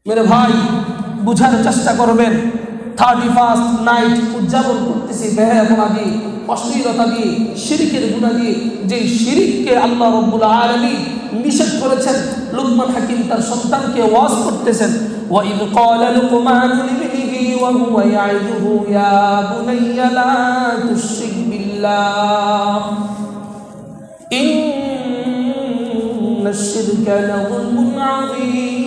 मेरे भाई बुझार चेष्टा करबेन 31st नाइट उद्यापन करतेছি বেহায়াপনা দিয়ে অশ্লীলতা দিয়ে শিরকের গুনাহ দিয়ে যে শিরককে আল্লাহ রাব্বুল আলামিন নিষেধ করেছেন লুকমান হাকিম তার সন্তানকে ওয়াজ করতেছেন ওয়া ইয ক্বালা লুকমান লিবনিহি ওয়া হুয়া ইয়াইযুহু ইয়া বুনাইয়া লা তুশরিক বিল্লাহ ইন্নাশ শিরকা লাযুলমুন আযীম।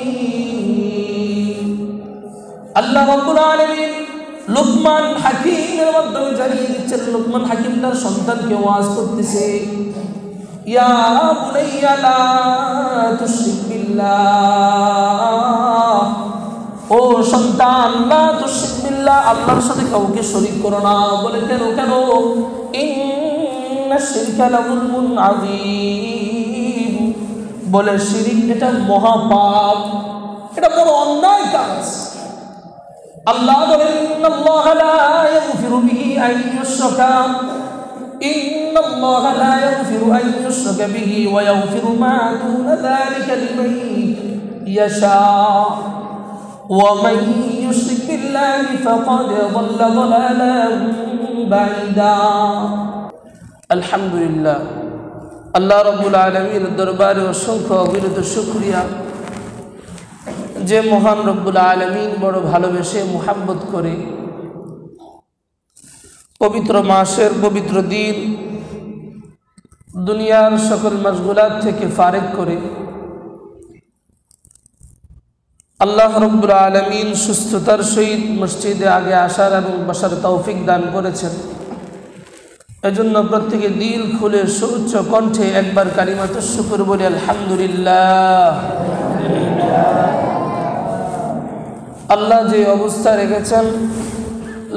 আল্লাহ রাব্বুল আলামিন লুকমান হাকিমের মাধ্যমে জানিয়ে দিচ্ছেন লুকমান হাকিম তার সন্তানকে ওয়াজ করতেছে ইয়া বুনাইয়া লা তুশরিক বিল্লাহ, ও সন্তান লা তুশরিক বিল্লাহ, আল্লাহর সাথে কাউকে শরীক করো না। বলে কেন কেন? ইন্নাশ শিরকা লাযুলমুন আযীম, বলে শিরক এটা মহাপাপ, এটা বড় অন্যায় কাজ। আল্লাহ বলেন ইন্নাল্লাহা লা ইয়াগফিরু বিহি আন ইউশরাকা ইন্নাল্লাহা লা ইয়াগফিরু আন ইউশরাকা বিহি ওয়া ইয়াগফিরু মা দুনা যালিকা লিমান ইয়াশা ওয়া মান ইউশরিক বিল্লাহি ফাকাদ যাল্লা যালালান বাঈদা। আলহামদুলিল্লাহ, আল্লাহ রাব্বুল আলামিনের দরবারে অসংখ্য অবিরত শুকরিয়া যে মহান রব্বুল আলামিন বড় ভালোবেসে মুহাব্বত করে পবিত্র মাসের পবিত্র দিন দুনিয়ার সকল মশগুলাত থেকে ফারেক করে আল্লাহ রব্বুল আলামিন সুস্থতার সহিত মসজিদে আগে আসার এবং বসার তৌফিক দান করেছেন। এজন্য প্রত্যেকে দিল খুলে সুউচ্চ কণ্ঠে একবার কালিমাতুশ শুকর বলি আলহামদুলিল্লাহ। আল্লাহ যে অবস্থা রেখেছেন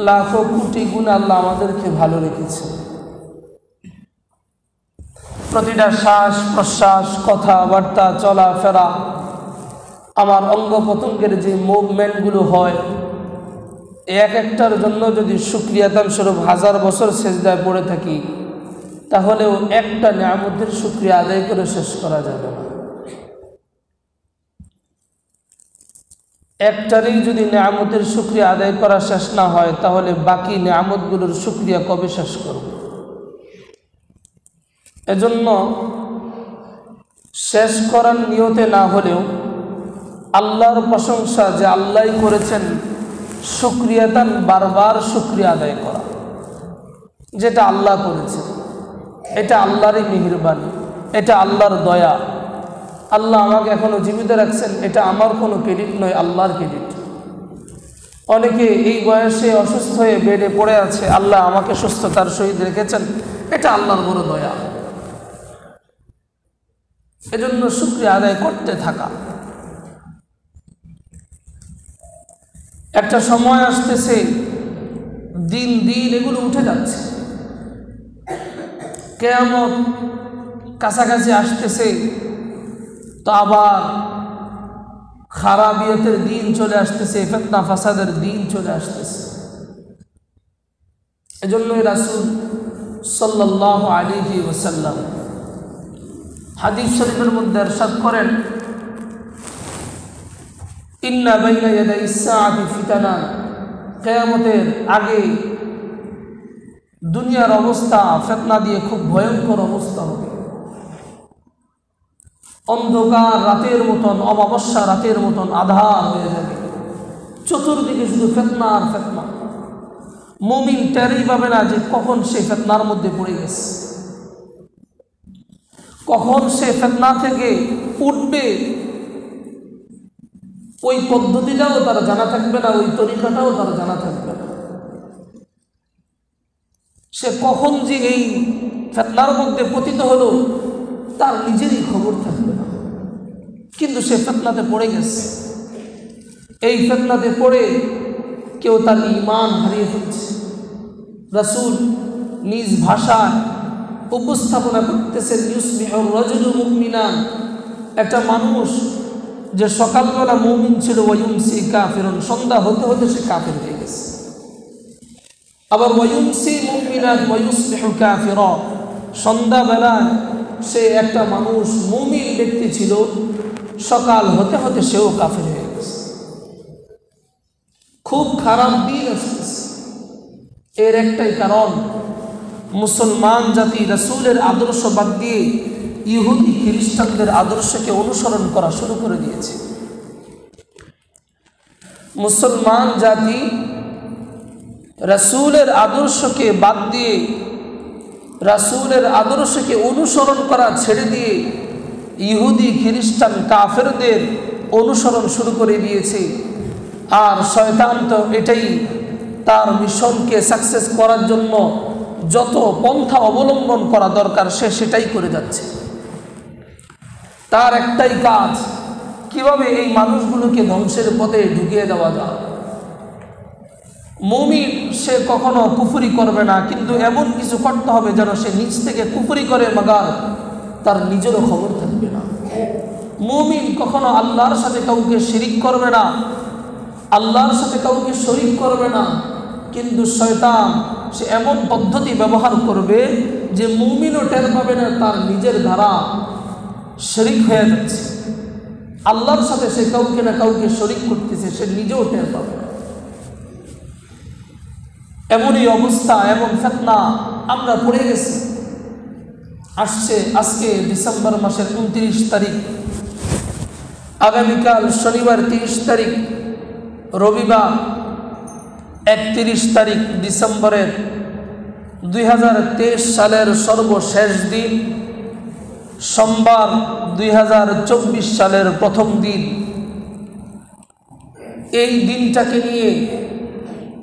লাখো কোটি গুণ আল্লাহ আমাদেরকে ভালো রেখেছে। প্রতিটা শ্বাস প্রশ্বাস কথাবার্তা চলাফেরা আমার অঙ্গ প্রত্যঙ্গের যে মুভমেন্টগুলো হয় এক একটার জন্য যদি শুকরিয়াতান স্বরূপ 1000 বছর সেজদায় পড়ে থাকি তাহলেও একটা নিয়ামতের শুকরিয়া আদায় করে শেষ করা যাবে না। একটারই যদি নিয়ামতের শুকরিয়া আদায় করা শেষ না হয় তাহলে বাকি নিয়ামতগুলোর শুকরিয়া কবে শেষ করব? এজন্য শেষ করার নিয়তে না হলেও আল্লাহর প্রশংসা যে আল্লাহই করেছেন শুকরিয়াতান বারবার শুকরিয়া আদায় করা, যেটা আল্লাহ করেছেন এটা আল্লাহরই মেহেরবানি, এটা আল্লাহর দয়া। আল্লাহ আমাকে এখনো জীবিত রাখছেন, এটা আমার কোনো ক্রেডিট নয়, আল্লাহর ক্রেডিট। অনেকে এই বয়সে অসুস্থ হয়ে বেডে পড়ে আছে, আল্লাহ আমাকে সুস্থতার সহিত রেখেছেন, এটা আল্লাহর বড় দয়া। এজন্য শুকরিয়া আদায় করতে থাকা। একটা সময় আসতেছে দিন দিন এগুলো উঠে যাচ্ছে, কিয়ামত কাছাকাছি আসতেছে, তো আবার খারাবিয়তের দিন চলে আসতেছে, ফিতনা ফাসাদের দিন চলে আসতেছে। এজন্যই রাসূল সাল্লাল্লাহু আলাইহি ওয়াসাল্লাম হাদিস শরীফের মধ্যে ইরশাদ করেন ইন্না বাইনা ইয়াদাই ইস-সাআতি ফিতানা, কিয়ামতের আগে দুনিয়ার অবস্থা ফিতনা দিয়ে খুব ভয়ঙ্কর অবস্থা হবে। অন্ধকার রাতের মতন, অমাবস্যা রাতের মতন আধার হয়ে যাবে, চতুর্দিকে শুধু ফিতনা আর ফিতনা। মুমিন টেরই পাবে না যে কখন সে ফিতনার মধ্যে পড়ে গেছে, কখন সে ফিতনা থেকে উঠবে ওই পদ্ধতিটাও তার জানা থাকবে না, ওই তরিকাটাও তার জানা থাকবে না। সে কখন যে এই ফিতনার মধ্যে পতিত হলো তার নিজেরই খবর থাকবে না, কিন্তু সে ফিতনাতে পড়ে গেছে। এই ফিতনাতে পড়ে কেউ তার ঈমান হারিয়ে ফেলছে। রাসূল নিজ ভাষায় উপস্থাপনা করতেছেন ইউসবিহুর রাজুলু মুমিনান, একটা মানুষ যে সকালবেলা মুমিন ছিল, ওয়ায়ুমসি কাফিরুন, সন্ধ্যা হতে হতে সে কাফির হয়ে গেছে। আবার ওয়ায়ুমসি মুমিনান ওয়ায়ুসবিহু কাফিরা, সন্ধ্যাবেলায় সে একটা মানুষ মুমিন ব্যক্তি ছিল, সকাল হতে হতে সেও কাফির হয়ে গেছে। খুব খারাপ দিন আসতেছে। এর একটাই কারণ, মুসলমান জাতি রাসূলের আদর্শ বাদ দিয়ে ইহুদি খ্রিস্টানদের আদর্শকে অনুসরণ করা শুরু করে দিয়েছে। মুসলমান জাতি রাসূলের আদর্শকে বাদ দিয়ে, রাসূলের আদর্শকে অনুসরণ করা ছেড়ে দিয়ে ইহুদি খ্রিস্টান কাফেরদের অনুসরণ শুরু করে দিয়েছে। আর শয়তান তো এটাই তার মিশনকে সাকসেস করার জন্য যত পন্থা অবলম্বন করা দরকার সে সেটাই করে যাচ্ছে। তার একটাই কাজ, কিভাবে এই মানুষগুলোকে ধ্বংসের পথে ঢুকিয়ে দেওয়া যায়। মুমিন সে কখনো কুফরি করবে না, কিন্তু এমন কিছু করতে হবে যেন সে নিজ থেকে কুফরি করে মাগার তার নিজেরও খবর থাকবে না। মুমিন কখনো আল্লাহর সাথে কাউকে শিরিক করবে না, আল্লাহর সাথে কাউকে শরীক করবে না, কিন্তু শয়তান সে এমন পদ্ধতি ব্যবহার করবে যে মুমিনও টের পাবে না তার নিজের দ্বারা শরিক হয়ে যাচ্ছে। আল্লাহর সাথে সে কাউকে না কাউকে শরিক করতেছে, সে নিজেও টের পাবে না। এমনই অবস্থা, এমন ফিতনা আমরা পড়ে গেছি। আজকে ডিসেম্বর মাসের 29 তারিখ, আগামীকাল শনিবার 30 তারিখ, রবিবার 31 তারিখ ডিসেম্বরের 2023 সালের সর্বশেষ দিন, সোমবার 2024 সালের প্রথম দিন। এই দিনটাকে নিয়ে,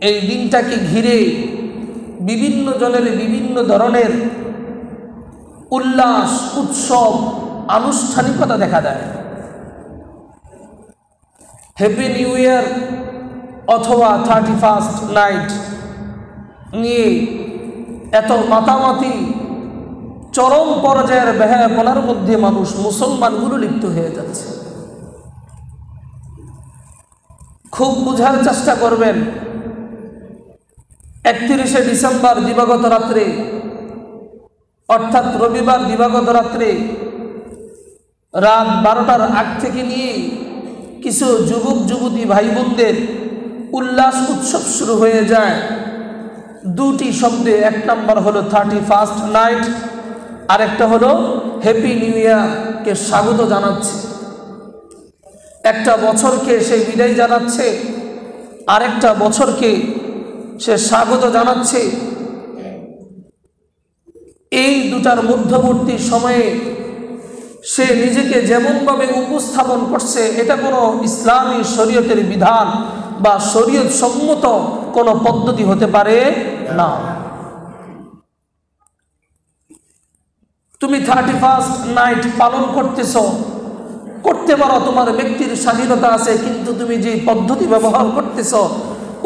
এই দিনটাকে ঘিরে বিভিন্ন জনের বিভিন্ন ধরনের উল্লাস, উৎসব, আনুষ্ঠানিকতা দেখা দেয়। হ্যাপি নিউ ইয়ার অথবা 31st নাইট নিয়ে এত মাতামাতি, চরম পর্যায়ের বেহায়াপনার মধ্যে মানুষ, মুসলমানগুলো লিপ্ত হয়ে যাচ্ছে। খুব বোঝার চেষ্টা করবেন, 31শে ডিসেম্বর দিবাগত রাত্রে, অর্থাৎ রবিবার দিবাগত রাত্রে রাত 12টার আগ থেকে নিয়ে কিছু যুবক যুবতী ভাই বোনদের উল্লাস উৎসব শুরু হয়ে যায় দুটি শব্দে। এক নাম্বার হলো 31st নাইট, আরেকটা হলো হ্যাপি নিউ ইয়ারকে স্বাগত জানাচ্ছে। একটা বছরকে সে বিদায় জানাচ্ছে, আরেকটা বছরকে সে স্বাগত জানাচ্ছে। এই দুটার মধ্যবর্তী সময়ে সে নিজেকে যেমনভাবে উপস্থাপন করছে, এটা কোনো ইসলামী শরীয়তের বিধান বা শরীয়ত সম্মত কোনো পদ্ধতি হতে পারে না। তুমি 31st নাইট পালন করতে পারো, তোমার ব্যক্তির স্বাধীনতা আছে, কিন্তু তুমি যে পদ্ধতি ব্যবহার করতেছ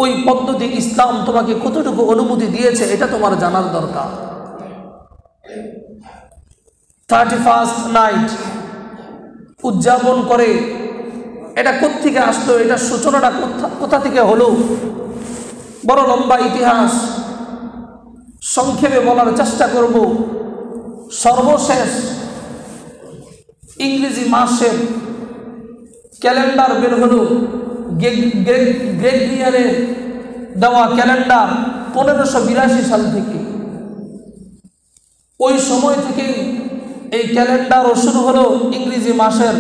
ওই পদ্ধতি ইসলাম তোমাকে কতটুকু অনুমতি দিয়েছে এটা তোমার জানার দরকার। 31st নাইট উদযাপন করে এটা কোত্থেকে আসলো, এটা সূচনাটা কোথা থেকে হলো, বড় লম্বা ইতিহাস, সংক্ষেপে বলার চেষ্টা করব। সর্বশেষ ইংরেজি মাসের ক্যালেন্ডার বের হলো, গ্রেগরিয়ানের দেওয়া ক্যালেন্ডার 1582 সাল থেকে। ওই সময় থেকে এই ক্যালেন্ডারও শুরু হলো। ইংরেজি মাসের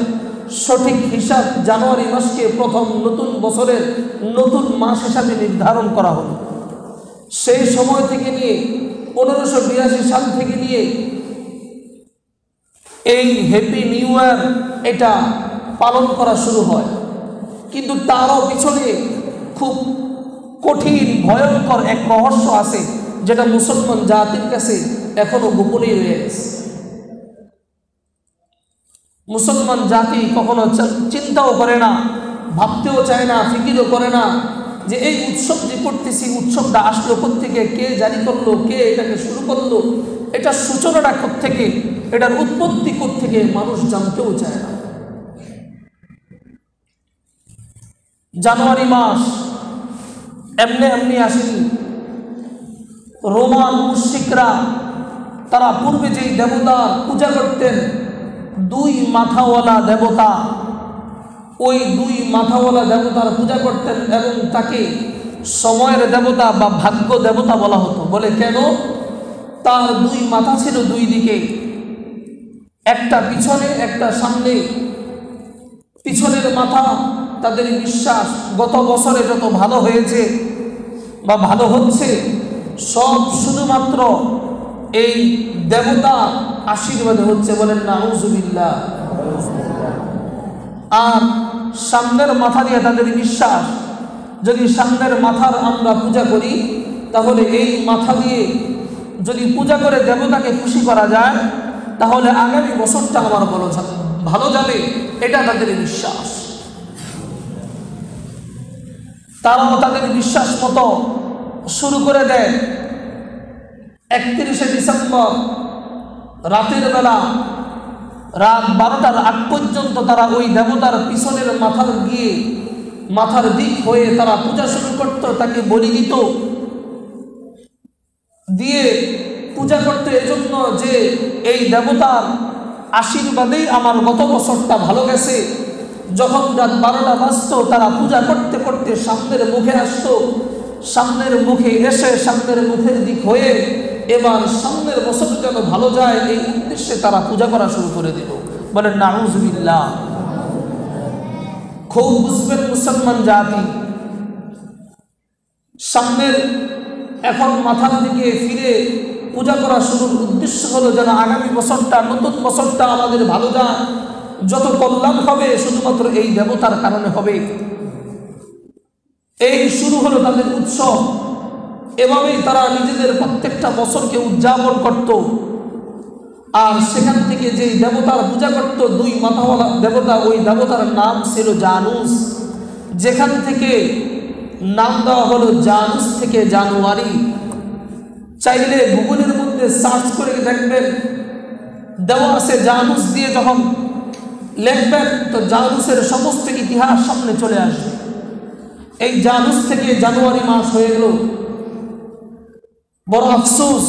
সঠিক হিসাব জানুয়ারি মাসকে প্রথম নতুন বছরের নতুন মাস হিসাবে নির্ধারণ করা হলো। সেই সময় থেকে নিয়ে 1582 সাল থেকে নিয়ে এই হ্যাপি নিউ ইয়ার এটা পালন করা শুরু হয়। কিন্তু তারও পিছনে খুব কঠিন ভয়ঙ্কর এক রহস্য আছে, যেটা মুসলমান জাতির কাছে এখনো গোপনই রয়ে গেছে। মুসলমান জাতি কখনো চিন্তাও করে না, ভাবতেও চায় না, ফিকিরও করে না যে এই উৎসব যে করতেছি, উৎসবটা আসলো কোত্থেকে, কে জারি করলো, কে এটাকে শুরু করলো, এটার সূচনাটা কোত্থেকে, এটার উৎপত্তি কোত্থেকে, মানুষ জানতেও চায় না। জানুয়ারি মাস এমনি আসেনি। রোমান মুশরিকরা তারা পূর্বে যেই দেবতার পূজা করতেন, দুই মাথাওয়ালা দেবতা ওই দুই মাথাওয়ালা দেবতার পূজা করতেন এবং তাকে সময়ের দেবতা বা ভাগ্য দেবতা বলা হতো। বলে কেন? তার দুই মাথা ছিল দুই দিকে, একটা পিছনে একটা সামনে। পিছনের মাথা তাদের বিশ্বাস গত বছরে যত ভালো হয়েছে বা ভালো হচ্ছে সব শুধুমাত্র এই দেবতা আশীর্বাদে হচ্ছে। বলেন নাউজুবিল্লাহ। আর সামনের মাথা দিয়ে তাদের বিশ্বাস, যদি সামনের মাথার আমরা পূজা করি তাহলে এই মাথা দিয়ে যদি পূজা করে দেবতাকে খুশি করা যায় তাহলে আগামী বছরটা আমার ভালো যাবে, এটা তাদের বিশ্বাস। তারাও তাদের বিশ্বাস মতো শুরু করে দেয়। 31শে ডিসেম্বর রাতের বেলা রাত 12টার আগ পর্যন্ত তারা ওই দেবতার পিছনের মাথার দিক হয়ে তারা পূজা শুরু করত, তাকে বলি দিত, দিয়ে পূজা করতে এজন্য যে এই দেবতার আশীর্বাদেই আমার গত বছরটা ভালো গেছে। যখন রাত 12টা বাজত তারা পূজা করতে করতে সামনের মুখে আসতো, সামনের মুখে এসে সামনের মুখের দিক হয়ে এবার সামনের বছর যেন ভালো যায় এই উদ্দেশ্যে তারা পূজা করা শুরু করে দিল। বলেন নাউজুবিল্লাহ। খুব বুঝবেন মুসলমান জাতি, সামনের এখন মাথার দিকে ফিরে পূজা করা শুরুর উদ্দেশ্য হলো যেন আগামী বছরটা, নতুন বছরটা আমাদের ভালো যায়, যত কল্যাণ হবে শুধুমাত্র এই দেবতার কারণে হবে। এই শুরু হলো তাদের উৎসব। এভাবেই তারা নিজেদের প্রত্যেকটা বছরকে উদযাপন করত। আর সেখান থেকে যে দেবতার পূজা করত দুই মাথাওয়ালা দেবতা, ওই দেবতার নাম ছিল জানুস। যেখান থেকে নাম দেওয়া হলো জানুস থেকে জানুয়ারি। চাইলে গুগলের মধ্যে সার্চ করে দেখবেন, দেওয়া আছে জানুস দিয়ে যখন লিখবেন তো জানুসের সমস্ত ইতিহাস সামনে চলে আসবে। এই জানুস থেকে জানুয়ারি মাস হয়ে গেল। বড় আফসোস,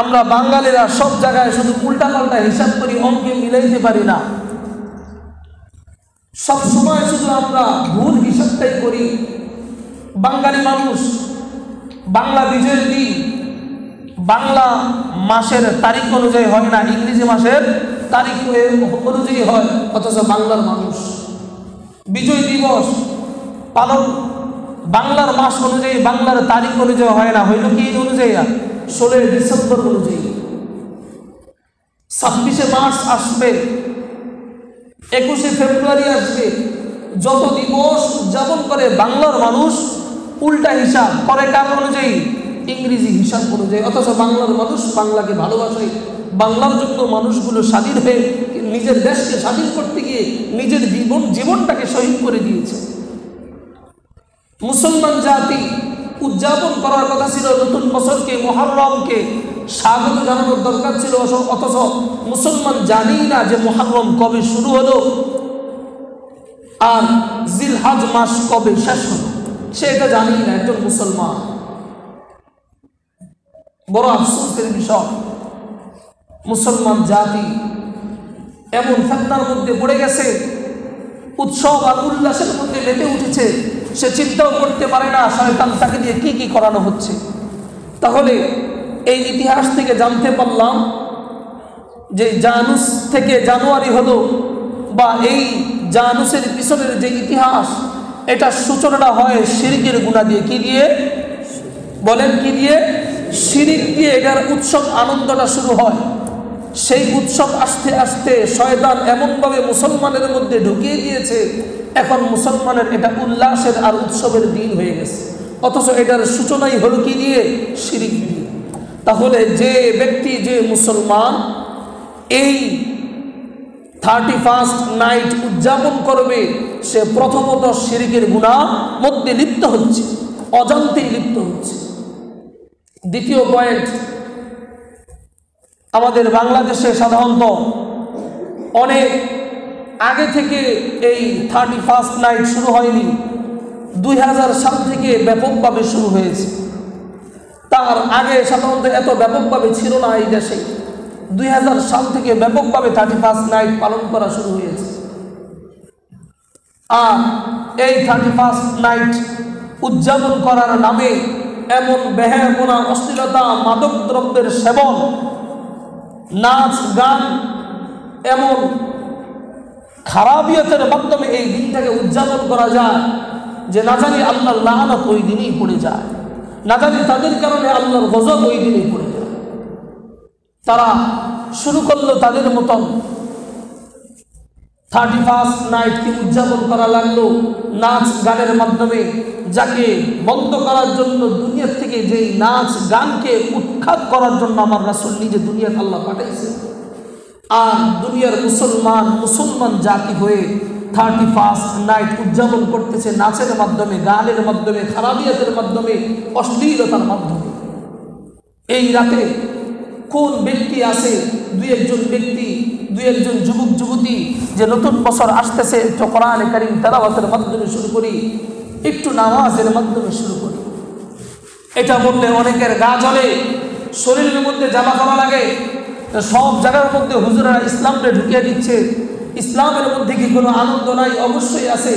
আমরা বাঙালিরা সব জায়গায় শুধু উল্টা পাল্টা হিসাব করি, অঙ্কে মিলাইতে পারি না। সব সময় শুধু আমরা ভুল হিসাবটাই করি। বাঙালি মানুষ বাংলা বিজয়ের দিন বাংলা মাসের তারিখ অনুযায়ী হয় না, ইংরেজি মাসের তারিখ অনুযায়ী হয়, অথচ বাংলার মানুষ বিজয় দিবস পালন বাংলার মাস অনুযায়ী, বাংলার তারিখ অনুযায়ী হয় না। হইল কি অনুযায়ী? 16 ডিসেম্বর অনুযায়ী। 26শে মার্চ আসবে, 21শে ফেব্রুয়ারি আসবে। যত দিবস উদযাপন করে বাংলার মানুষ উল্টা হিসাব করে কার অনুযায়ী? ইংরেজি হিসাব অনুযায়ী। অথচ বাংলার মানুষ বাংলাকে ভালোবাসে। বাংলার জন্য মানুষগুলো স্বাধীন হয়ে নিজের দেশকে স্বাধীন করতে গিয়ে নিজের জীবনটাকে শহীদ করে দিয়েছে। মুসলমান জাতি উদযাপন করার কথা ছিল নতুন বছরকে, মুহররমকে স্বাগত জানানোর দরকার ছিল, অথচ মুসলমান জানি না যে মুহররম কবে শুরু হলো আর জিলহজ মাস কবে শেষ হলো, সে এটা জানি না একজন মুসলমান। বড় আফসোসের বিষয়, মুসলমান জাতি এমন ফিতনার মধ্যে পড়ে গেছে, উৎসব আর উল্লাসের মধ্যে মেতে উঠেছে, সে চিন্তাও করতে পারে না শয়তান তাকে দিয়ে কি কি করানো হচ্ছে। তাহলে এই ইতিহাস থেকে জানতে পারলাম যে জানুস থেকে জানুয়ারি হলো, বা এই জানুসের পিছনের যে ইতিহাস, এটা সূচনাটা হয় শিরকের গুনাহ দিয়ে। কি দিয়ে? বলেন কি দিয়ে? শিরিক দিয়ে এটার উৎসব আনন্দটা শুরু হয়। সেই উৎসব আস্তে আস্তে শয়তান এমনভাবে মুসলমানের মধ্যে ঢুকিয়ে দিয়েছে, এখন মুসলমানের এটা উল্লাসের আর উৎসবের দিন হয়ে গেছে, অথচ এটার সূচনাই হলো কি দিয়ে? শিরিক দিয়ে। তাহলে যে ব্যক্তি, যে মুসলমান এই 31st নাইট উদযাপন করবে, সে প্রথমত শিরিকের গুনাহ মধ্যে লিপ্ত হচ্ছে, অজান্তেই লিপ্ত হচ্ছে। দ্বিতীয় পয়েন্ট, আমাদের বাংলাদেশে সাধারণত অনেক আগে থেকে এই 31st নাইট শুরু হয়নি, 2000 সাল থেকে ব্যাপকভাবে শুরু হয়েছে। তার আগে সাধারণত এত ব্যাপকভাবে ছিল না এই দেশে। 2000 সাল থেকে ব্যাপকভাবে 31st নাইট পালন করা শুরু হয়েছে। আর এই 31st নাইট উদযাপন করার নামে এমন বেহায়াপনা, অশ্লীলতা, মাদক দ্রব্যের সেবন, নাচ গান, এমন খারাপিয়তের মাধ্যমে এই দিনটাকে উদযাপন করা যায় যে না জানি আল্লাহর লাআনত ওই দিনই পড়ে যায়, না জানি তাদের কারণে আল্লাহর গজব ওই দিনই পড়ে যায়। তারা শুরু করলো তাদের মতন 31st নাইটকে উদযাপন করা লাগলো নাচ গানের মাধ্যমে, যাকে বন্ধ করার জন্য দুনিয়ার থেকে যেই নাচ গানকে উৎখাত করার জন্য আমার রাসূল নিজে দুনিয়াতে আল্লাহ পাঠাইছে। আর দুনিয়ার মুসলমান জাতি হয়ে 31st নাইট উদযাপন করতেছে নাচের মাধ্যমে, গানের মাধ্যমে, খারাপিয়াতের মাধ্যমে, অশ্লীলতার মাধ্যমে। এই রাতে কোন ব্যক্তি আছে, দুই একজন ব্যক্তি, দুই একজন যুবক যুবতী যে নতুন বছর আসতেছে, একটু কোরআনে কারীম তেলাওয়াতের মাধ্যমে শুরু করি, একটু নামাজের মাধ্যমে শুরু করি। এটা বললে অনেকের গা জ্বলে, শরীরের মধ্যে জ্বালা করা লাগে। সব জায়গার মধ্যে হুজুরা ইসলামকে ঢুকিয়ে দিচ্ছে। ইসলামের মধ্যে কি কোনো আনন্দ নাই? অবশ্যই আছে।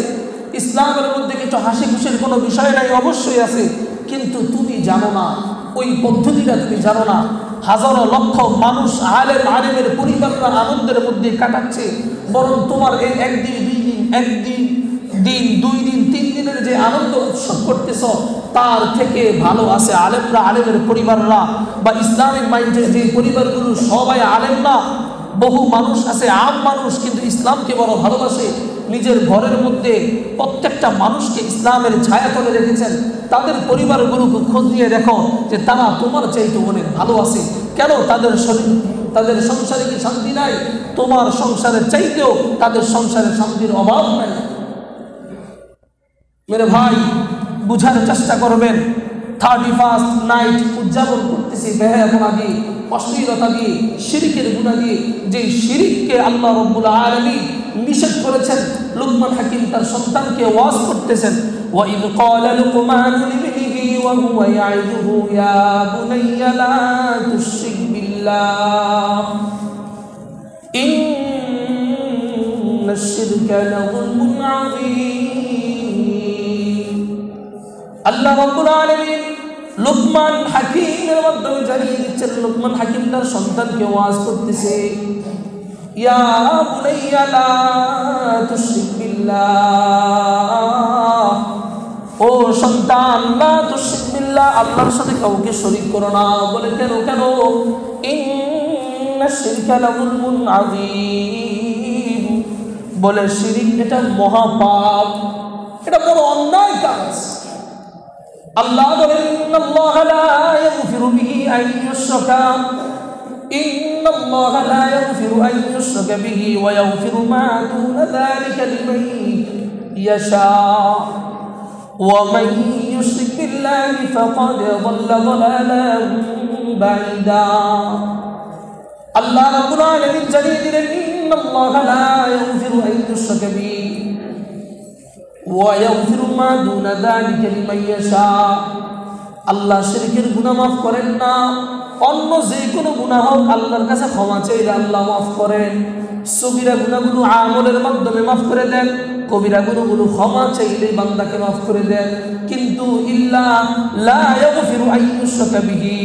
ইসলামের মধ্যে কিছু হাসি খুশির কোনো বিষয় নাই? অবশ্যই আছে। কিন্তু তুমি জানো না, ওই পদ্ধতিটা তুমি জানো না। হাজারো লক্ষ মানুষ আলেমের পরিবাররা আনন্দের মধ্যে কাটাচ্ছে, বরং তোমার এই একদিন দুই দিন তিন দিনের যে আনন্দ উৎসব করতেছ, তার থেকে ভালো আছে আলেমের পরিবাররা, বা ইসলামিক মাইন্ডের যে পরিবারগুলো সবাই আলেম না, বহু মানুষ আছে আম মানুষ, কিন্তু ইসলামকে বড় ভালোবাসে, নিজের ঘরের মধ্যে প্রত্যেকটা মানুষকে ইসলামের ছায়াতলে রেখেছেন। তাদের পরিবারগুলোকে খোঁজ নিয়ে দেখো যে তারা তোমার চাইতে অনেক ভালো আছে। কেন? তাদের সংসারে কি শান্তি নাই? তোমার সংসারের চাইতেও তাদের সংসারে শান্তির অভাব নাই। মেরে ভাই, বুঝার চেষ্টা করবেন। 31st নাইট উদযাপন করতেছি বেহায়াপনা দিয়ে, অশ্লীলতা দিয়ে, শিরিকের গুনাহ দিয়ে, যে শিরিককে আল্লাহ রাব্বুল আলামিন নিষেধ করেছেন। লুকমান হাকিম তার সন্তানকে ওয়াজ করতেছেন, ওয়া ইয ক্বালা লুকমানু লিবনিহি ওয়া হুয়া ইয়াইযুহু ইয়া বুনাইয়া লা তুশরিক বিল্লাহ ইন্নাশ শিরকা লাযুলমুন আযীম। আল্লাহ রাব্বুল আলামিন লুকমান হাকিমের মাধ্যমে জানিয়ে দিচ্ছেন, লুকমান হাকিম তার সন্তানকে ওয়াজ করতেছে, ইয়া বুনাইয়া লা তুশরিক বিল্লাহ, ও সন্তান, লা তুশরিক বিল্লাহ, আল্লাহর সাথে কাউকে শরীক করো না। বলে কেন? ইন্নাশ শিরকা লাযুলমুন আযীম, বলে শিরিক এটা মহাপাপ, এটা বড় অন্যায় কাজ। আল্লাহ বলেন, ইন্নাল্লাহা লা ইয়াগফিরু বিহি আন ইউশরাকা, ইন্নাল্লাহা লা ইয়াগফিরু আন ইউশরাকা বিহি ওয়া ইয়াগফিরু মা দুনা যালিকা লিমান ইয়াশা ওয়া মান ইউশরিক বিল্লাহি ফাকাদ যাল্লা যালালান বাঈদা। আল্লাহ রাব্বুল আলামিন জানিয়ে দিলেন, ইন্নাল্লাহা লা ইয়াগফিরু আন ইউশরাকা বিহি ওয়া ইয়াগফিরু মা দুনা যালিকা লিমান ইয়াশা। আল্লাহ শিরকের গুনাহ মাফ করেন না, অন্য যে কোনো গুনাহ হোক আল্লাহর কাছে ক্ষমা চাইলে আল্লাহ মাফ করেন। সগীরা গুনাহগুলো আমলের মাধ্যমে মাফ করে দেন, কবিরা গুনাহগুলো ক্ষমা চাইলে বান্দাকে মাফ করে দেন। কিন্তু ইল্লা লা ইয়াগফিরু আন ইউশরাকা বিহি,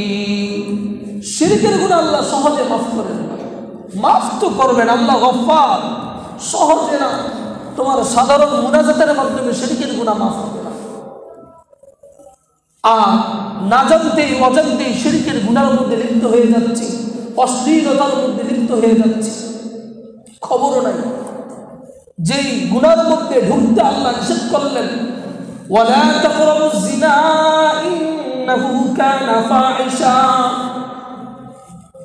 শিরকের গুনাহ আল্লাহ সহজে মাফ করেন না। মাফ তো করবেন, আল্লাহ গফফার, সহজে না। তোমার সাধারণ মুনাজাতের মাধ্যমে শিরকের গুনাহ মাফ হবে না। আর না জানতেই অজান্তেই শিরকের গুনার মধ্যে লিপ্ত হয়ে যাচ্ছে, অশ্লীলতার মধ্যে লিপ্ত হয়ে যাচ্ছে, খবরও নাই। যেই গুনার মধ্যে ঢুকতে আল্লাহ নিষেধ করলেন, ওয়ালা তাকরাবুজ জিনা ইন্নাহু কানা ফাহিশা,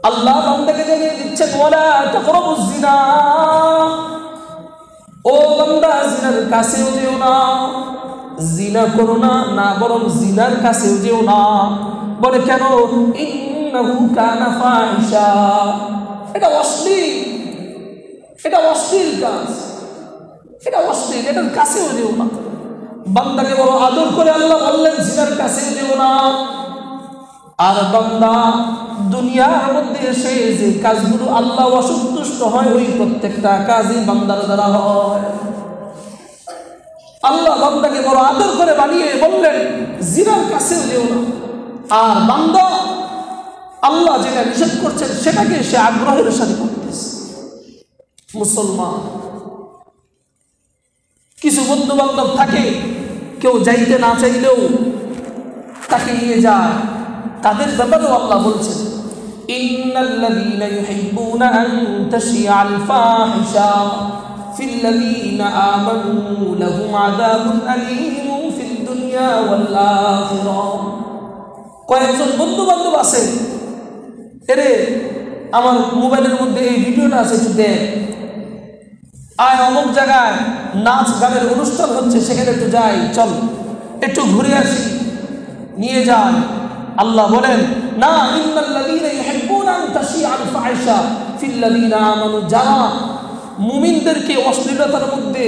আল্লাহ বান্দাকে জানিয়ে দিচ্ছেন, ওয়ালা তাকরাবুজ জিনা, ও বান্দা জিনার কাছেও যেও না, জিনা করো না, না বরং জিনার কাছেও যেও না। বলে কেন? ইন্নাহু কানা ফাহিশা, এটা অশ্লীল, এটা অশ্লীল কাজ, এটা অশ্লীল, এটার কাছেও যেও না। বান্দাকে বড় আদর করে আল্লাহ বললেন জিনার কাছেও যেও না। আর বান্দা দুনিয়ার মধ্যে এসে যে কাজগুলো আল্লাহ অসন্তুষ্ট হয়, ওই প্রত্যেকটা কাজই বান্দার দ্বারা হয়। আল্লাহ বান্দাকে বড় আদর করে বানিয়ে বললেন জিনার কাছেও যেও না। আর বান্দা আল্লাহ যেটা নিষেধ করছেন সেটাকে সে আগ্রহের সাথে করতেছে। মুসলমান কিছু বন্ধু বান্ধব থাকে, কেউ যাইতে না চাইলেও তাকে নিয়ে যায়, তাদের ব্যাপারেও আল্লাহ বলছেন ইন্নাল্লাযীনা ইউহিব্বুনা আন তাশিআল ফাহিশা ফিল্লাযীনা আমানু লাহুম আযাবুন আলীমুন ফিদ দুনিয়া ওয়াল আখিরাহ। কয়েকজন বন্ধু বান্ধব আছে, এরে আমার মোবাইলের মধ্যে এই ভিডিওটা আছে, একটু দেখ, আয় অমুক জায়গায় নাচ গানের অনুষ্ঠান হচ্ছে, সেখানে একটু যাই, চল একটু ঘুরে আসি, নিয়ে যান। আল্লাহ বলেন না, ইন্নাল্লাযীনা ইউহিব্বুনা আন তাশিআল ফাহিশা ফিল্লাযীনা আমানু, যারা মুমিনদেরকে অশ্লীলতার মধ্যে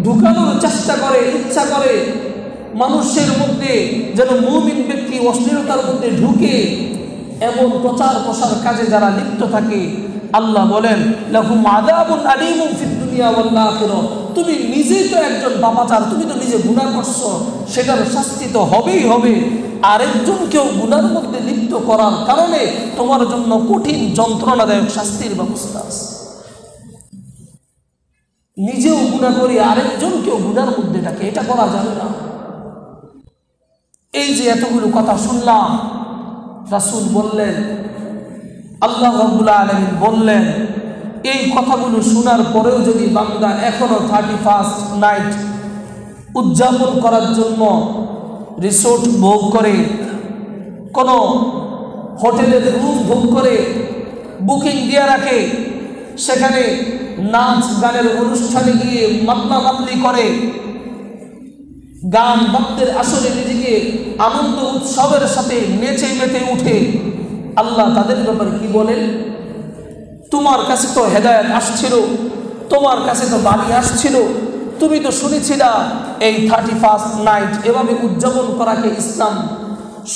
ঢুকানোর চেষ্টা করে, ইচ্ছা করে মানুষের মধ্যে যেন মুমিন ব্যক্তি অশ্লীলতার মধ্যে ঢুকে, এমন প্রচার প্রসার কাজে যারা লিপ্ত থাকে, আল্লাহ বলেন লাহুম আযাবুন আলীমুন ফিদ দুনিয়া ওয়াল আখিরাহ। তুমি নিজেই তো একজন পাপাচার, তুমি তো নিজে গুনাহ করছো, সেটার শাস্তি তো হবেই হবে। আরেকজনকেও গুনার মধ্যে লিপ্ত করার কারণে তোমার জন্য কঠিন যন্ত্রণাদায়ক শাস্তির ব্যবস্থা আছে। নিজেও গুনাহ করি, আরেকজনকেও গুনার মধ্যে ডাকে, এটা করা যাবে না। এই যে এতগুলো কথা শুনলাম, রাসূল বললেন, আল্লাহ রাব্বুল আলামিন বললেন, এই কথাগুলো শোনার পরেও যদি বান্দা এখনো 31st নাইট উদযাপন করার জন্য রিসোর্ট ভোগ করে, কোনো হোটেলের রুম ভোগ করে বুকিং দিয়ে রাখে, সেখানে নাচ গানের অনুষ্ঠানে গিয়ে মাতলা মাতলি করে, গান ভক্তের আসরে নিজেকে আনন্দ উৎসবের সাথে নেচে মেতে উঠে, আল্লাহ তাদের ব্যাপারে কি বলেন? তোমার কাছে তো হেদায়েত আসছিল, তোমার কাছে তো বাণী আসছিল, তুমি তো শুনেছিলা এই 31st নাইট এভাবে উদযাপন করাকে ইসলাম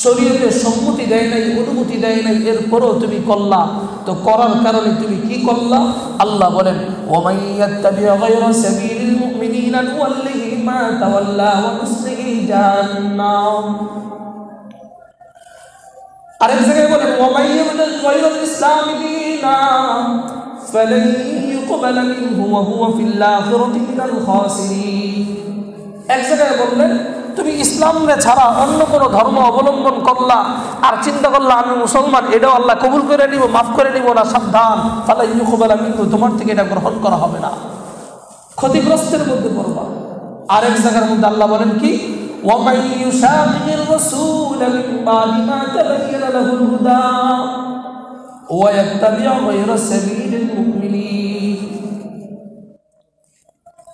শরীয়তে সম্মতি দেয় নাই, অনুমতি দেয় নাই, এরপরও তুমি করলা, তো করার কারণে তুমি কি করলা? আল্লাহ বলেন ওয়ামান ইয়াত্তাবি' গায়রা সাবিলিল মুমিনিনা নুওয়াল্লিহি মা তাওয়াল্লা ওয়া নুসলিহি জাহান্নাম। আরেক জায়গায় বলেন ওয়ামান ইয়াবতাগি গায়রাল ইসলামি দীনান ফালান ইউকবালা মিনহু ওয়া হুয়া ফিল আখিরাতি মিনাল খাসিরিন। এক জায়গায় বললেন তুমি ইসলামে ছাড়া অন্য কোনো ধর্ম অবলম্বন করলা আর চিন্তা করলা আমি মুসলমান, এটাও আল্লাহ কবুল করে নিব, মাফ করে নিব না, সাবধান, ফালা ইউকবালা মিনহু, তোমার থেকে এটা গ্রহণ করা হবে না, ক্ষতিগ্রস্তের মধ্যে পড়বা। আরেক জায়গার মধ্যে আল্লাহ বলেন কি ওয়ামান ইউশাকির রাসূল মিন বাদি মা তাবায়্যানা লাহুল হুদা ওয়া ইয়াত্তাবি' গায়রা সাবিলিল মুমিনিন।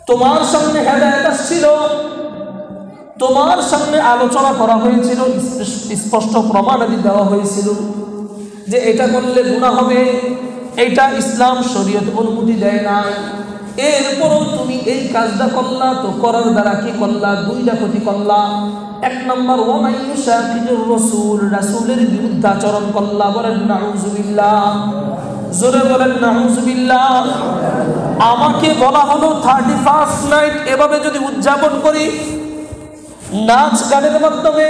তোমার সামনে হেদায়েত আসছিল, তোমার সামনে আলোচনা করা হয়েছিল, স্পষ্ট প্রমাণাদি দেওয়া হয়েছিল যে এটা করলে গুনাহ হবে, এটা ইসলাম শরীয়ত অনুমতি দেয় নাই, এরপরও তুমি এই কাজটা করলা, তো করার দ্বারা কি করলা? দুইটা ক্ষতি করলা। এক নম্বর ওয়ামান ইউশাকির রাসূল, রাসূলের বিরুদ্ধাচরণ করলা, বলেন নাউযুবিল্লাহ, জোরে বলেন নাউযুবিল্লাহ। আমাকে বলা হলো 31st নাইট এভাবে যদি উদযাপন করি, নাচ গানের মাধ্যমে,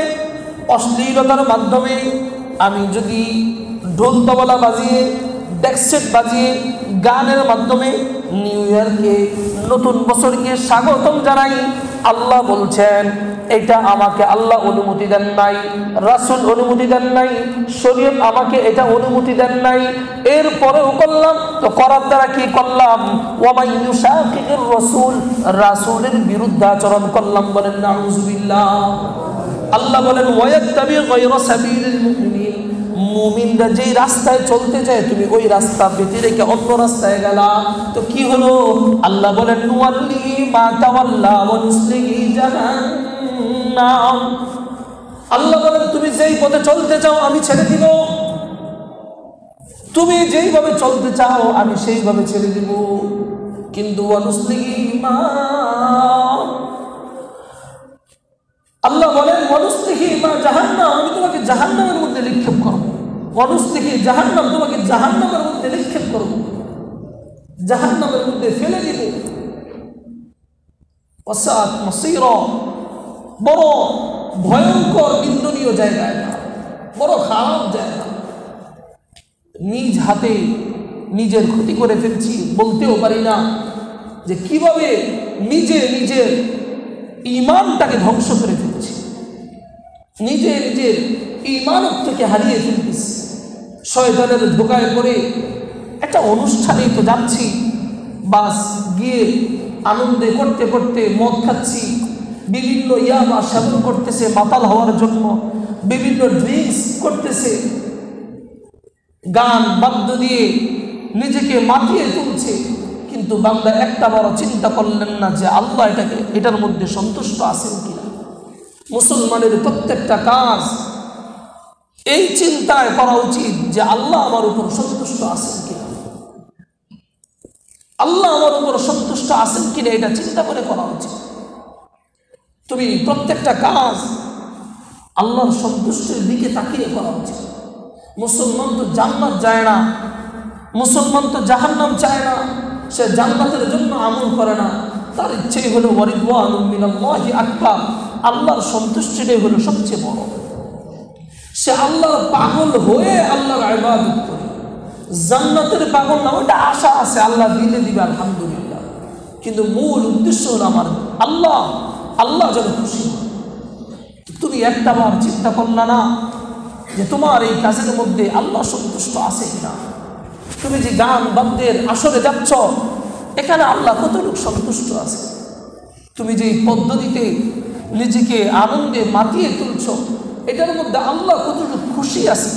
অশ্লীলতার মাধ্যমে, আমি যদি ঢোল তবলা বাজিয়ে, ডেকসেট বাজিয়ে, গানের মাধ্যমে নিউ ইয়ারকে, নতুন বছরকে স্বাগতম জানাই, আল্লাহ বলছেন এটা আমাকে আল্লাহ অনুমতি দেন নাই, রাসূল অনুমতি দেন নাই, শরীয়ত আমাকে এটা অনুমতি দেন নাই, এরপরেও করলাম, তো করার দ্বারা কি করলাম? ওয়ামান ইউশাকির রাসূল, রাসূলের বিরুদ্ধে আচরণ করলাম, বলেন নাউযুবিল্লাহ। আল্লাহ বলেন ওয়ায়াত্তাবি' গায়রা সাবিলিল মুমিনিন, মুমিনরা যেই রাস্তায় চলতে চায় তুমি ওই রাস্তা বেঁধে রেখে অন্য রাস্তায় গেলা, তো কি হলো? আল্লাহ বলেন নুওয়াল্লিহি মা তাওয়াল্লা ওয়া নুসলিহি জাহান্নাম। আল্লাহ বলেন তুমি যেই পথে চলতে চাও আমি ছেড়ে দিব, তুমি যেইভাবে চলতে চাও আমি সেইভাবে ছেড়ে দিব, কিন্তু ওয়া নুসলিহি মা, আল্লাহ বলেন ওয়ানুসলিহি মা জাহান্নাম, আমি তোমাকে জাহান্নামের মধ্যে নিক্ষেপ করব। ওয়ানুসলিহি জাহান্নাম, তোমাকে জাহান্নামের মধ্যে নিক্ষেপ করব, জাহান্নামের মধ্যে ফেলে দিব। ওয়াসাআত মাসীরা, বড় ভয়ঙ্কর নিন্দনীয় জায়গা, এটা বড় খারাপ জায়গা। নিজ হাতে নিজের ক্ষতি করে ফেলছি, বলতেও পারি না যে কিভাবে নিজের ঈমানটাকে ধ্বংস করে ফেলছি, নিজের ঈমানত থেকে হারিয়ে ফেলতেছি। শয়তানের ধোকায় পড়ে একটা অনুষ্ঠানেই তো যাচ্ছি, বাস গিয়ে আনন্দে করতে করতে মদ খাচ্ছি, বিভিন্ন ইয়াবা সেবন করতেছে মাতাল হওয়ার জন্য, বিভিন্ন ড্রিঙ্কস করতেছে, গান বাদ্য দিয়ে নিজেকে মাতিয়ে তুলছে। কিন্তু বান্দা একটা বড় চিন্তা করলেন না যে আল্লাহ এটার মধ্যে সন্তুষ্ট আছেন কিনা। মুসলমানের প্রত্যেকটা কাজ এই চিন্তায় করা উচিত যে আল্লাহ আমার উপর সন্তুষ্ট আছেন কিনা, আল্লাহ আমার উপর সন্তুষ্ট আছেন কিনা, এটা চিন্তা করে করা উচিত। তুমি প্রত্যেকটা কাজ আল্লাহর সন্তুষ্টির দিকে তাকিয়ে করা উচিত। মুসলমান তো জান্নাত যায় না, মুসলমান তো জাহান্নাম চায় না, সে জান্নাতের জন্য আমল করে না, তার ইচ্ছেই হলো ওয়ারিদওয়ানুম মিনাল্লাহি আকবার, আল্লাহর সন্তুষ্টিটাই হলো সবচেয়ে বড়। সে আল্লাহর পাগল হয়ে আল্লাহর ইবাদত করে, জান্নাতের পাগল না, ওটা আশা আছে আল্লাহ দিলে দিবে আলহামদুলিল্লাহ, কিন্তু মূল উদ্দেশ্য হলো আমার আল্লাহ যেন খুশি হয়। তুমি একটা বার চিন্তা করলা না যে তোমার এই কাজের মধ্যে আল্লাহ সন্তুষ্ট আছে কিনা? তুমি যে গান বাদ্যের আসরে যাচ্ছ, এখানে আল্লাহ কতটুকু সন্তুষ্ট আছে? তুমি যে পদ্ধতিতে নিজেকে আনন্দে মাতিয়ে তুলছ, এটার মধ্যে আল্লাহ কতটুকু খুশি আছে?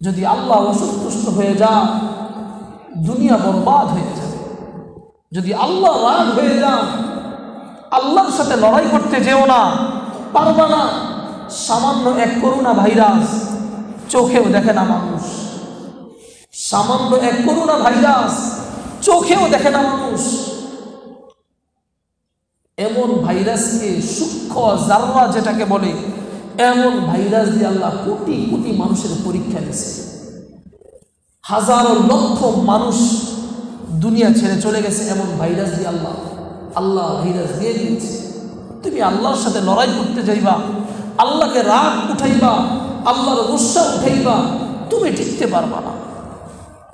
যদি আল্লাহ অসন্তুষ্ট হয়ে যায়, দুনিয়া বরবাদ হয়ে যাবে। যদি আল্লাহ রাগ হয়ে যায়, আল্লাহর সাথে লড়াই করতে যেও না, পারবা না। সামান্য এক করোনা ভাইরাস চোখেও দেখে না মানুষ, সামান্য এক করোনা ভাইরাস চোখেও দেখে না মানুষ। এমন ভাইরাসকে সূক্ষ্ম জাররা যেটাকে বলে, এমন ভাইরাস দিয়ে আল্লাহ কোটি কোটি মানুষের পরীক্ষা দিয়েছে। হাজারো লক্ষ মানুষ দুনিয়া ছেড়ে চলে গেছে এমন ভাইরাস দিয়ে আল্লাহ ভাইরাস দিয়ে দিয়েছে। তুমি আল্লাহর সাথে লড়াই করতে যাইবা, আল্লাহকে রাগ উঠাইবা, আল্লাহর গুসা উঠাইবা, তুমি টিকতে পারবা না।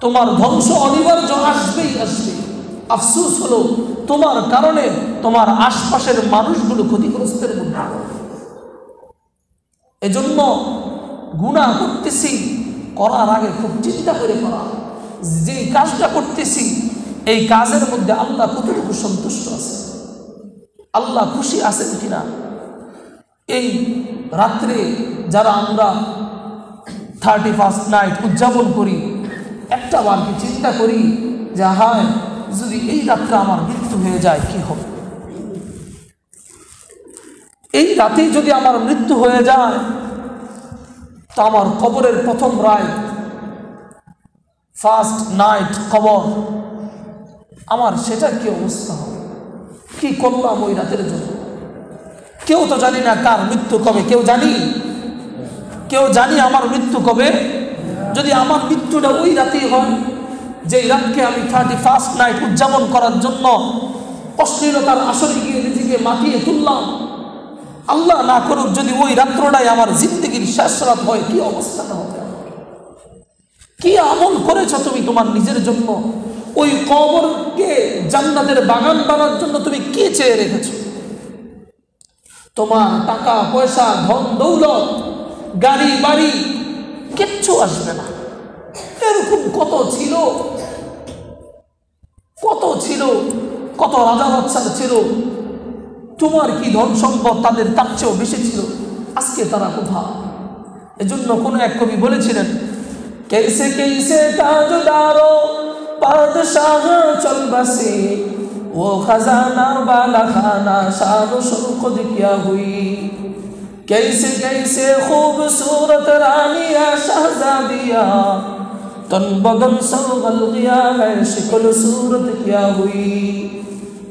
তোমার ধ্বংস অনিবার্য আসবেই আসবে। আফসোস হলো তোমার কারণে তোমার আশপাশের মানুষগুলো ক্ষতিগ্রস্তের মধ্যে। এজন্য গুনাহ করতেছি, করার আগে খুব চিন্তা করে করা, যে কাজটা করতেছি এই কাজের মধ্যে আল্লাহ কতটুকু সন্তুষ্ট আছে, আল্লাহ খুশি আছেন কিনা। এই রাত্রে যারা আমরা 31st নাইট উদযাপন করি, একটা বার কি চিন্তা করি যে হায়, যদি এই রাত্রে আমার মৃত্যু হয়ে যায় কি হবে? এই রাতেই যদি আমার মৃত্যু হয়ে যায়, তা আমার কবরের প্রথম রাত, ফার্স্ট নাইট কবর, আমার সেটা কি অবস্থা হবে? কি করলাম ওই রাতের জন্য? কেউ তো জানি না কার মৃত্যু কবে, কেউ জানি আমার মৃত্যু কবে? যদি আমার মৃত্যুটা ওই রাতেই হয়, যে রাতকে আমি 31st নাইট উদযাপন করার জন্য অশ্লীলতার আসরে গিয়ে নিজেকে মাতিয়ে তুললাম, আল্লাহ না করুক যদি ওই রাত্রটাই আমার জিন্দগির শেষ রাত হয়, কি অবস্থাটা হবে? কি আমল করেছ তুমি তোমার নিজের জন্য? ওই কবরকে জান্নাতের বাগান বানার জন্য তুমি কি চেয়ে রেখেছো? তোমার টাকা পয়সা, ধন দৌলত, গাড়ি বাড়ি কিচ্ছু আসবে না। এরকম কত ছিল, কত রাজা বাদশা ছিল, তোমার কি ধন সম্পদ তাদের তার চেয়েও বেশি ছিল, আজকে তারা কোথায়? এজন্য কোন এক কবি বলেছিলেন, कैसे कैसे ताजदारो बादशाह चल बसे, वो खजाना वाला खाना शान शौकत क्या हुई, कैसे कैसे खूबसूरत रानिया शहजादिया, तन बदन सलगल गया है शिकल सूरत क्या हुई,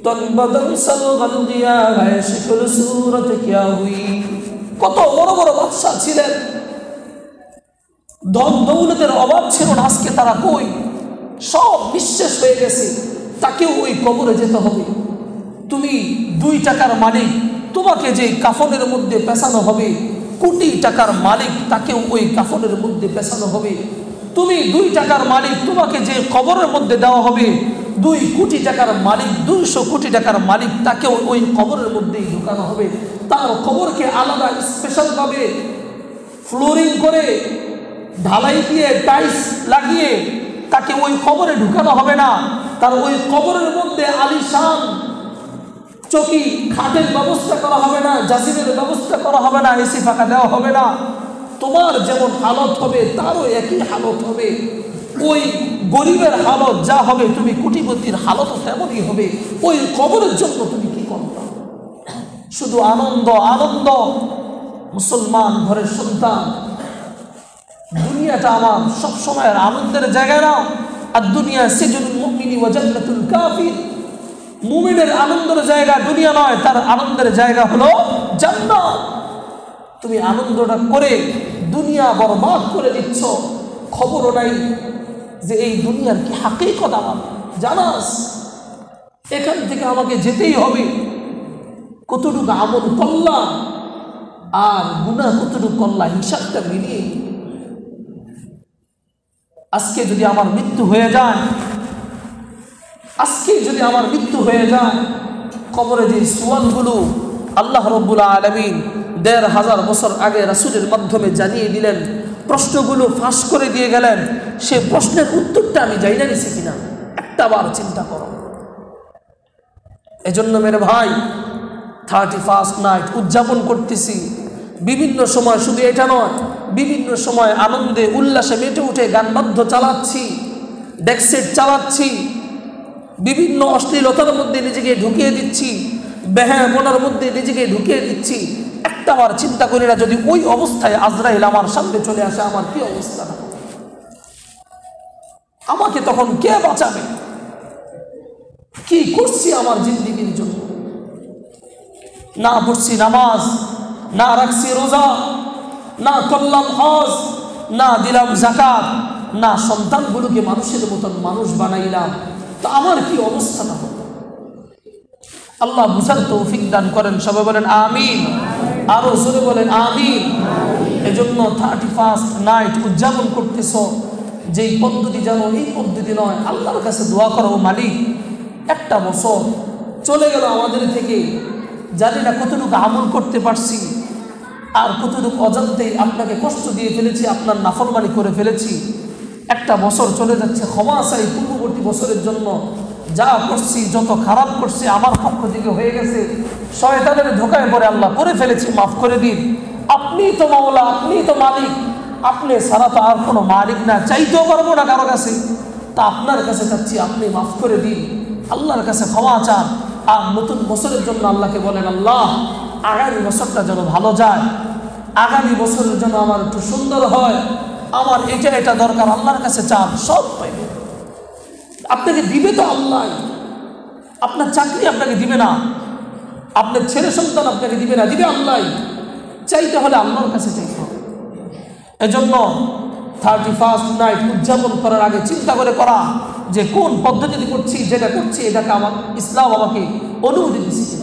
तन बदन सलगल गया है शिकल सूरत क्या हुई। কত বড় বড় বাদশা ছিলেন, ধন দৌলতের অভাব ছিল না, আজকে তারা কই? সব নিঃশেষ হয়ে গেছে, তাকেও ওই কবরে যেতে হবে। তুমি 2 টাকার মালিক, তোমাকে যে কাফনের মধ্যে পেছানো হবে, কোটি টাকার মালিক তাকেও ওই কাফনের মধ্যে পেছানো হবে। তুমি 2 টাকার মালিক, তোমাকে যে কবরের মধ্যে দেওয়া হবে, 2 কোটি টাকার মালিক, 200 কোটি টাকার মালিক তাকেও ওই কবরের মধ্যেই ঢুকানো হবে। তার কবরকে আলাদা স্পেশালভাবে ফ্লোরিং করে, ঢালাই দিয়ে, টাইলস লাগিয়ে তাকে ওই কবরে ঢুকানো হবে না। তার ওই কবরের মধ্যে আলিশান চকি খাটের ব্যবস্থা করা হবে না, জাসিমের ব্যবস্থা করা হবে না, এসি ফাঁকা দেওয়া হবে না। তোমার যেমন হালত হবে তারও একই হালত হবে। ওই গরিবের হালত যা হবে, তুমি কোটিপতির হালতও তেমনই হবে। ওই কবরের জন্য তুমি কি করবে? শুধু আনন্দ আনন্দ। মুসলমান ঘরের সন্তান, দুনিয়াটা আমার সব সময়ের আনন্দের জায়গা নাও। আর দুনিয়া সিজনুল মুমিনি ওয়া জান্নাতুল কাফির। মুমিনের আনন্দের জায়গা দুনিয়া নয়, তার আনন্দের জায়গা হলো জান্নাত। তুমি আনন্দটা করে দুনিয়া বরবাদ করে দিচ্ছ, খবরও নাই যে এই দুনিয়ার কি হাকিকত আমার জানাস। এখান থেকে আমাকে যেতেই হবে। কতটুকু আমল করলাম আর গুনাহ কতটুকু করলাম, হিসাবটা মিলিয়ে। আজকে যদি আমার মৃত্যু হয়ে যায়, আজকে যদি আমার মৃত্যু হয়ে যায়, কবরে যে সুয়ালগুলো আল্লাহ রাব্বুল আলামিন ১৫০০ বছর আগে রাসূলের মাধ্যমে জানিয়ে দিলেন, প্রশ্নগুলো ফাঁস করে দিয়ে গেলেন, সে প্রশ্নের উত্তরটা আমি জানি না নিছি কিনা একটাবার চিন্তা করো। এজন্য মেরে ভাই, 31st নাইট উদযাপন করতেছি। বিভিন্ন সময়, শুধু এটা নয়, বিভিন্ন সময় আনন্দে উল্লাসে মেতে উঠে গানবাদ্য চালাচ্ছি, ডেকসেট চালাচ্ছি, বিভিন্ন অশ্লীলতার মধ্যে নিজেকে ঢুকিয়ে দিচ্ছি, বেহায়াপনার মধ্যে নিজেকে ঢুকিয়ে দিচ্ছি। একটাবার চিন্তা করি না, যদি ওই অবস্থায় আজরাইল আমার সামনে চলে আসে, আমার কি অবস্থা হবে? আমাকে তখন কে বাঁচাবে? কি করছি আমার জিন্দেগির জন্য? না পড়ছি নামাজ, না রাখছি রোজা, না করলাম হজ, না দিলাম যাকাত, না সন্তানগুলোকে মানুষের মতন মানুষ বানাইলাম, তো আমার কি অবস্থাটা হবে? আল্লাহ বুঝার তৌফিক দান করেন। সবাই বলেন আমিন, আরো জোরে বলেন আমিন। এজন্য 31st নাইট উদযাপন করতেছ, যেই পদ্ধতি জানো এই পদ্ধতি নয়। আল্লাহর কাছে দোয়া করো, মালিক একটা বছর চলে গেল আমাদের থেকে, জানি না কতটুকু আমল করতে পারছি আর কতটুকু অজান্তেই আপনাকে কষ্ট দিয়ে ফেলেছি, আপনার নাফরমানি করে ফেলেছি। একটা বছর চলে যাচ্ছে, ক্ষমা চাই পূর্ববর্তী বছরের জন্য। যা করছি, যত খারাপ করছি আমার পক্ষ থেকে হয়ে গেছে, শয়তানের ধোকায় পড়ে আল্লাহ করে ফেলেছি, মাফ করে দিন। আপনি তো মাওলা, আপনি তো মালিক, আপনি ছাড়া তো আর কোনো মালিক না, চাইতেও পারবো না কারো কাছে। তা আপনার কাছে চাচ্ছি, আপনি মাফ করে দিন। আল্লাহর কাছে ক্ষমা চান। আর নতুন বছরের জন্য আল্লাহকে বলেন, আল্লাহ আগামী বছরটা যেন ভালো যায়, আগামী বছরের জন্য আমার একটু সুন্দর হয়, আমার এটা এটা দরকার। আল্লাহর কাছে চান, সব পাইবে। আপনাকে দিবে তো আল্লাহ। আপনার চাকরি আপনাকে দিবে না, আপনার ছেলে সন্তান আপনাকে দিবে না, দিবে আল্লাহ। চাইতে হলে আল্লাহর কাছে চাইতে হবে। এজন্য 31st নাইট উদযাপন করার আগে চিন্তা করে করা, যে কোন পদ্ধতিতে করছি, যেটা করছি এটাকে আমার ইসলাম আমাকে অনুমতি দিচ্ছে।